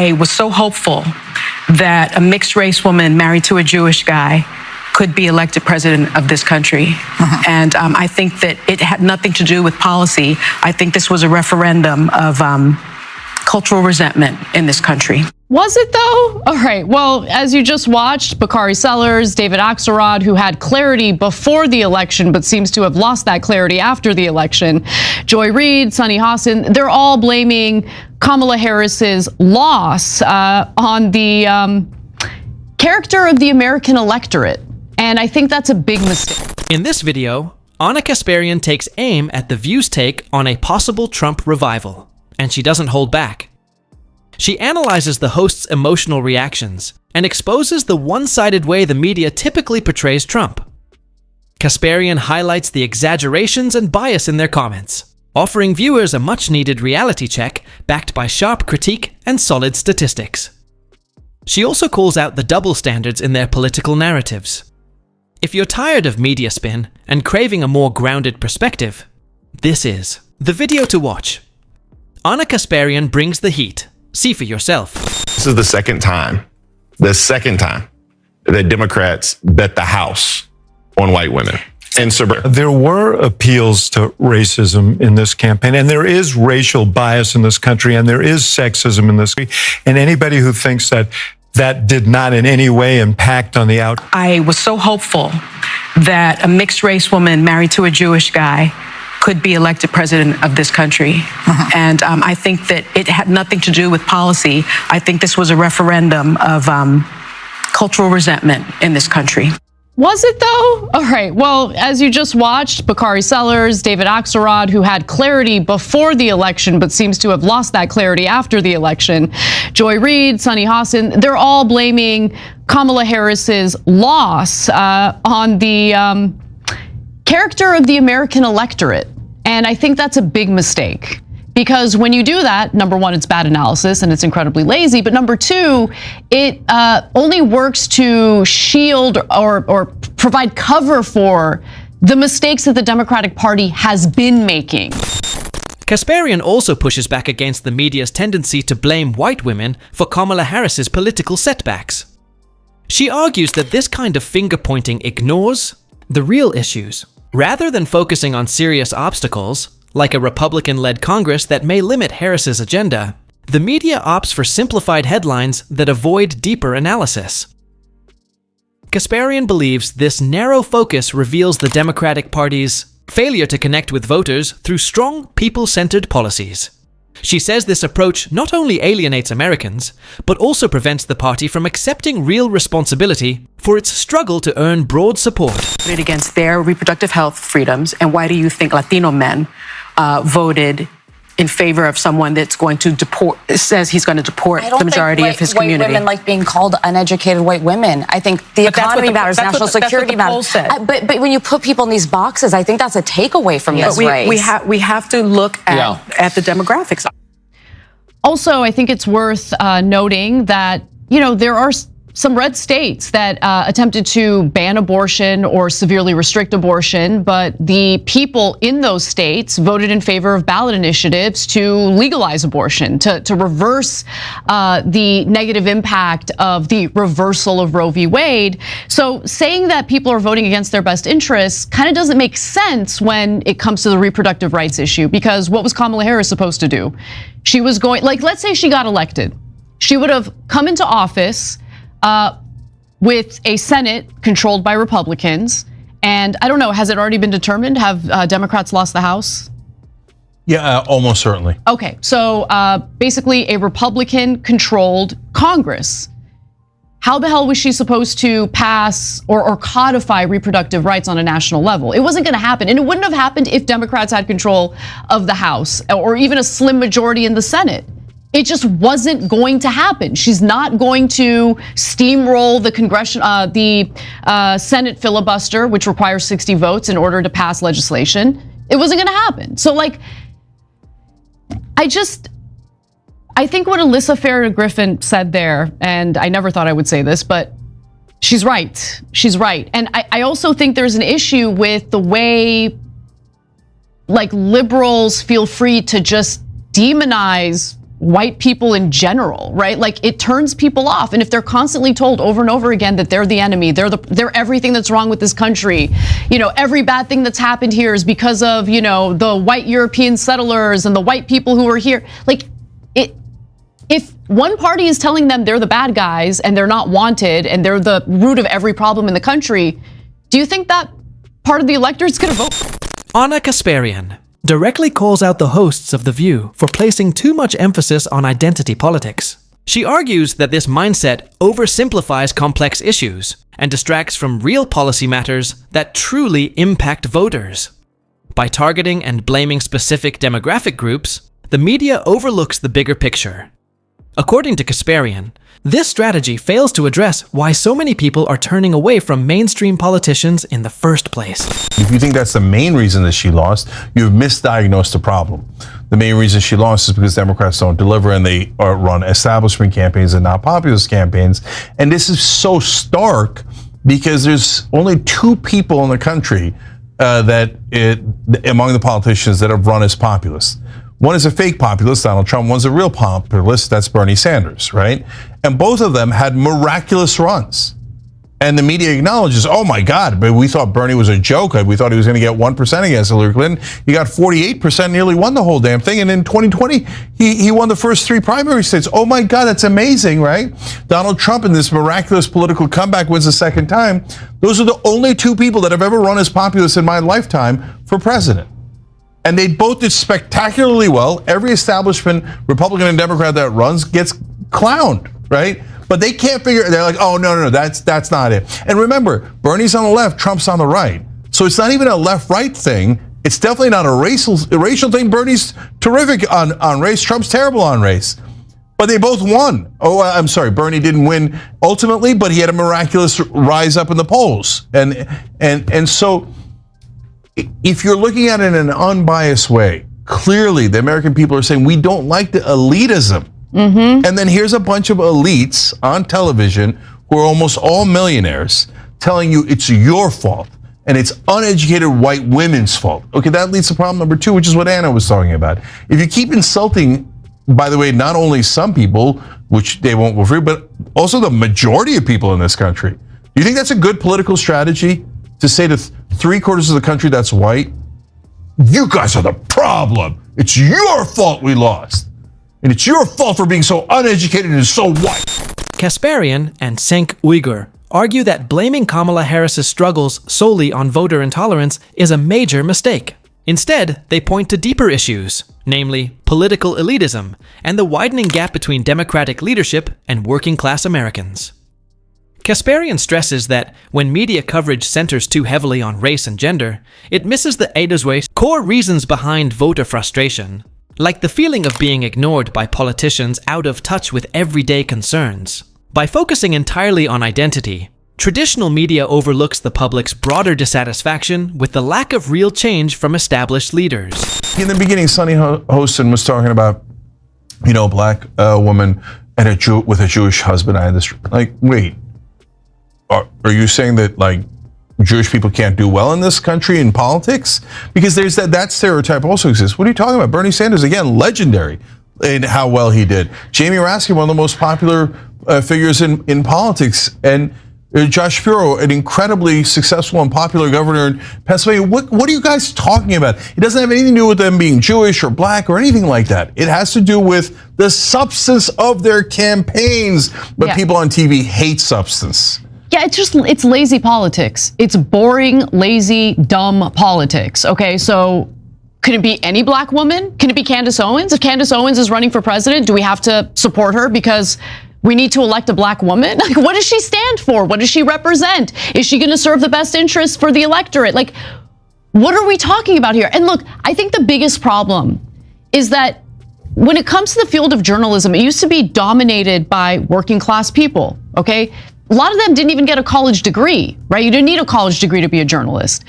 I was so hopeful that a mixed race woman married to a Jewish guy could be elected president of this country. And I think that it had nothing to do with policy. I think this was a referendum of cultural resentment in this country. Was it though? All right, well, as you just watched, Bakari Sellers, David Axelrod, who had clarity before the election but seems to have lost that clarity after the election, Joy Reid, Sunny Hostin, they're all blaming Kamala Harris's loss on the character of the American electorate. And I think that's a big mistake. In this video, Anna Kasparian takes aim at The View's take on a possible Trump revival, and she doesn't hold back. She analyzes the host's emotional reactions and exposes the one-sided way the media typically portrays Trump. Kasparian highlights the exaggerations and bias in their comments, offering viewers a much-needed reality check backed by sharp critique and solid statistics. She also calls out the double standards in their political narratives. If you're tired of media spin and craving a more grounded perspective, this is the video to watch. Anna Kasparian brings the heat. See for yourself. This is the second time that Democrats bet the House on white women. And there were appeals to racism in this campaign, and there is racial bias in this country, and there is sexism in this country. And anybody who thinks that that did not in any way impact on the outcome. I was so hopeful that a mixed race woman married to a Jewish guy could be elected president of this country. And I think that it had nothing to do with policy. I think this was a referendum of cultural resentment in this country. Was it though? All right, well, as you just watched, Bakari Sellers, David Axelrod, who had clarity before the election but seems to have lost that clarity after the election, Joy Reid, Sunny Hostin, they're all blaming Kamala Harris's loss on the character of the American electorate. And I think that's a big mistake. Because when you do that, number one, it's bad analysis and it's incredibly lazy. But number two, it only works to shield or provide cover for the mistakes that the Democratic Party has been making. Kasparian also pushes back against the media's tendency to blame white women for Kamala Harris's political setbacks. She argues that this kind of finger-pointing ignores the real issues. Rather than focusing on serious obstacles, like a Republican-led Congress that may limit Harris's agenda, the media opts for simplified headlines that avoid deeper analysis. Kasparian believes this narrow focus reveals the Democratic Party's failure to connect with voters through strong, people-centered policies. She says this approach not only alienates Americans, but also prevents the party from accepting real responsibility for its struggle to earn broad support. Against their reproductive health freedoms, and why do you think Latino men voted in favor of someone that's going to deport, says he's going to deport the majority of his community? White women like being called uneducated white women. I think the economy matters, national security matters. But when you put people in these boxes, I think that's a takeaway from this race. We have to look at the demographics. Also, I think it's worth noting that, you know, there are some red states that attempted to ban abortion or severely restrict abortion, but the people in those states voted in favor of ballot initiatives to legalize abortion, to reverse the negative impact of the reversal of Roe v. Wade. So saying that people are voting against their best interests kind of doesn't make sense when it comes to the reproductive rights issue, because what was Kamala Harris supposed to do? She was going, like, let's say she got elected. She would have come into office with a Senate controlled by Republicans. And I don't know, has it already been determined? Have Democrats lost the House? Yeah, almost certainly. Okay, so basically a Republican-controlled Congress. How the hell was she supposed to pass or codify reproductive rights on a national level? It wasn't going to happen. And it wouldn't have happened if Democrats had control of the House or even a slim majority in the Senate. It just wasn't going to happen. She's not going to steamroll the Senate filibuster, which requires 60 votes in order to pass legislation. It wasn't going to happen. So, like, I think what Alyssa Farah-Griffin said there, and I never thought I would say this, but she's right. She's right. And I also think there's an issue with the way, like, liberals feel free to just demonize white people in general, right? Like, it turns people off. And if they're constantly told over and over again that they're the enemy, they're everything that's wrong with this country, you know, every bad thing that's happened here is because of, you know, the white European settlers and the white people who are here. Like, if one party is telling them they're the bad guys and they're not wanted and they're the root of every problem in the country, do you think that part of the electorate's going to vote? Anna Kasparian directly calls out the hosts of The View for placing too much emphasis on identity politics. She argues that this mindset oversimplifies complex issues and distracts from real policy matters that truly impact voters. By targeting and blaming specific demographic groups, the media overlooks the bigger picture. According to Kasparian, this strategy fails to address why so many people are turning away from mainstream politicians in the first place. If you think that's the main reason that she lost, you've misdiagnosed the problem. The main reason she lost is because Democrats don't deliver and they run establishment campaigns and not populist campaigns. And this is so stark because there's only two people in the country among the politicians that have run as populists. One is a fake populist, Donald Trump. One's a real populist, that's Bernie Sanders, right? And both of them had miraculous runs. And the media acknowledges, oh my God, but we thought Bernie was a joke. We thought he was going to get 1% against Hillary Clinton. He got 48%, nearly won the whole damn thing. And in 2020, he won the first 3 primary states. Oh my God, that's amazing, right? Donald Trump in this miraculous political comeback wins the second time. Those are the only two people that have ever run as populists in my lifetime for president. And they both did spectacularly well. Every establishment, Republican and Democrat that runs gets clowned, right? But they can't figure, they're like, oh, no, that's not it. And remember, Bernie's on the left, Trump's on the right. So it's not even a left-right thing. It's definitely not a racial thing. Bernie's terrific on race. Trump's terrible on race. But they both won. Oh, I'm sorry, Bernie didn't win ultimately, but he had a miraculous rise up in the polls. And so if you're looking at it in an unbiased way, clearly the American people are saying we don't like the elitism. Mm-hmm. And then here's a bunch of elites on television who are almost all millionaires telling you it's your fault and it's uneducated white women's fault. Okay, that leads to problem number 2, which is what Anna was talking about. If you keep insulting, by the way, not only some people, which they won't go free, but also the majority of people in this country. Do you think that's a good political strategy to say to 3/4 of the country that's white, you guys are the problem. It's your fault we lost. And it's your fault for being so uneducated and so white. Kasparian and Cenk Uygur argue that blaming Kamala Harris's struggles solely on voter intolerance is a major mistake. Instead, they point to deeper issues, namely political elitism and the widening gap between Democratic leadership and working-class Americans. Kasparian stresses that when media coverage centers too heavily on race and gender, it misses the Elitism's core reasons behind voter frustration, like the feeling of being ignored by politicians out of touch with everyday concerns. By focusing entirely on identity, traditional media overlooks the public's broader dissatisfaction with the lack of real change from established leaders. In the beginning, Sunny Hostin was talking about, a black woman and with a Jewish husband. I had this, wait. Are you saying that Jewish people can't do well in this country in politics? Because there's that stereotype also exists. What are you talking about? Bernie Sanders, again, legendary in how well he did. Jamie Raskin, one of the most popular figures in politics, and Josh Shapiro, an incredibly successful and popular governor in Pennsylvania. What are you guys talking about? It doesn't have anything to do with them being Jewish or black or anything like that. It has to do with the substance of their campaigns. But people on TV hate substance. Yeah, it's lazy politics. It's boring, lazy, dumb politics. Okay, so could it be any black woman? Can it be Candace Owens? If Candace Owens is running for president, do we have to support her because we need to elect a black woman? What does she stand for? What does she represent? Is she going to serve the best interests for the electorate? What are we talking about here? And look, I think the biggest problem is that when it comes to the field of journalism, it used to be dominated by working class people, okay? A lot of them didn't even get a college degree, right? You didn't need a college degree to be a journalist.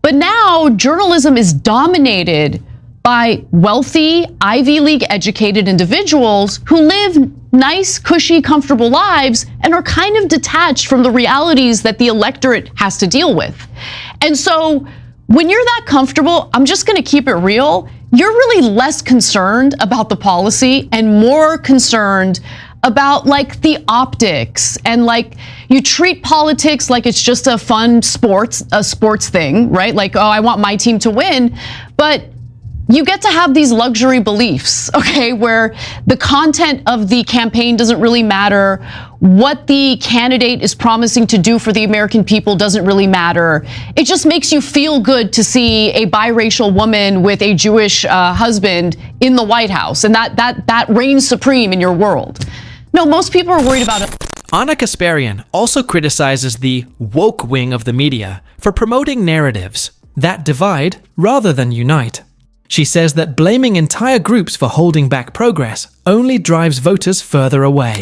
But now journalism is dominated by wealthy, Ivy League educated individuals who live nice, cushy, comfortable lives and are kind of detached from the realities that the electorate has to deal with. And so when you're that comfortable, I'm just going to keep it real. You're really less concerned about the policy and more concerned about like the optics, and like you treat politics like it's just a fun sports thing, right? Like, oh, I want my team to win, but you get to have these luxury beliefs, okay, where the content of the campaign doesn't really matter. What the candidate is promising to do for the American people doesn't really matter. It just makes you feel good to see a biracial woman with a Jewish husband in the White House, and that reigns supreme in your world. No, most people are worried about it. Ana Kasparian also criticizes the woke wing of the media for promoting narratives that divide rather than unite. She says that blaming entire groups for holding back progress only drives voters further away.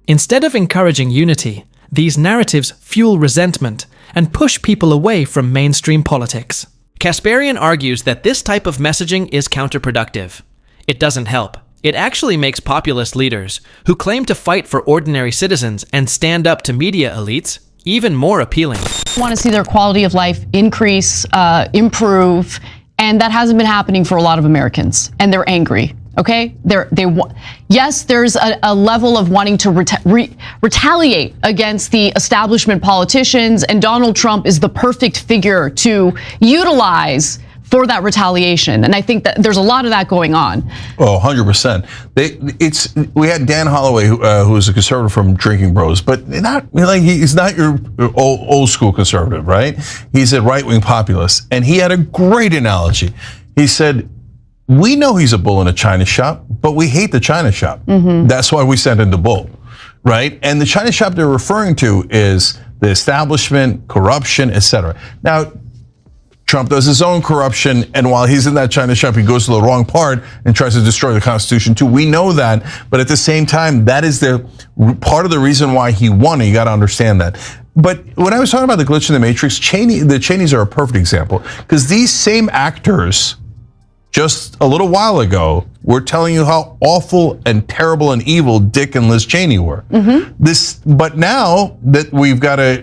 Instead of encouraging unity, these narratives fuel resentment and push people away from mainstream politics. Kasparian argues that this type of messaging is counterproductive. It doesn't help. It actually makes populist leaders, who claim to fight for ordinary citizens and stand up to media elites, even more appealing. Want to see their quality of life increase, improve, and that hasn't been happening for a lot of Americans, and they're angry. Okay, yes, there's a level of wanting to retaliate against the establishment politicians, and Donald Trump is the perfect figure to utilize for that retaliation. And I think that there's a lot of that going on. Oh, 100%. We had Dan Holloway, who is a conservative from Drinking Bros, but he's not your old school conservative, right? He's a right-wing populist. And he had a great analogy. He said, we know he's a bull in a china shop, but we hate the china shop. That's why we sent in the bull, right? And the china shop they're referring to is the establishment, corruption, etc. Now, Trump does his own corruption, and while he's in that china shop, he goes to the wrong part and tries to destroy the Constitution too. We know that, but at the same time, that is the part of the reason why he won. You got to understand that. But when I was talking about the glitch in the Matrix, the Cheneys are a perfect example, because these same actors, just a little while ago, were telling you how awful and terrible and evil Dick and Liz Cheney were. But now that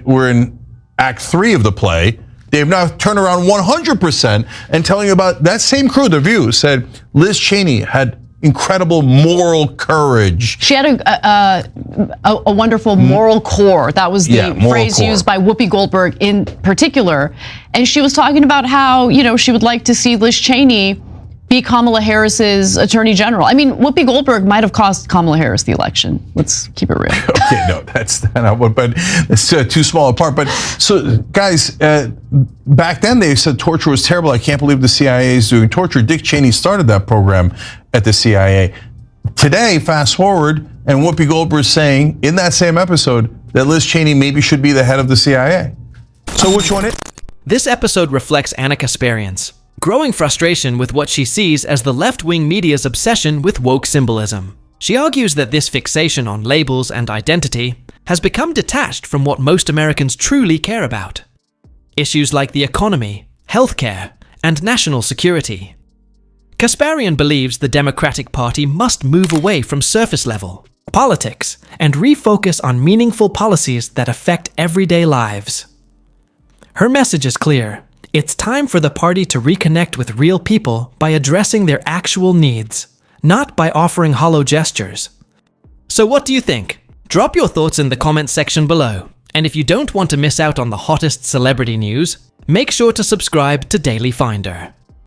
we're in Act 3 of the play, they've now turned around 100% and telling you about that same crew. The View said Liz Cheney had incredible moral courage. She had a wonderful moral core. That was the phrase used by Whoopi Goldberg in particular. And she was talking about how, she would like to see Liz Cheney be Kamala Harris's attorney general. I mean, Whoopi Goldberg might have cost Kamala Harris the election. Let's keep it real. Okay, no, that's not what, but it's too small a part. But so, guys, back then they said torture was terrible. I can't believe the CIA is doing torture. Dick Cheney started that program at the CIA. Today, fast forward, and Whoopi Goldberg is saying in that same episode that Liz Cheney maybe should be the head of the CIA. So which one is? This episode reflects Ana Kasparian's growing frustration with what she sees as the left-wing media's obsession with woke symbolism. She argues that this fixation on labels and identity has become detached from what most Americans truly care about. Issues like the economy, healthcare, and national security. Kasparian believes the Democratic Party must move away from surface-level politics and refocus on meaningful policies that affect everyday lives. Her message is clear. It's time for the party to reconnect with real people by addressing their actual needs, not by offering hollow gestures. So what do you think? Drop your thoughts in the comments section below. And if you don't want to miss out on the hottest celebrity news, make sure to subscribe to Daily Finder.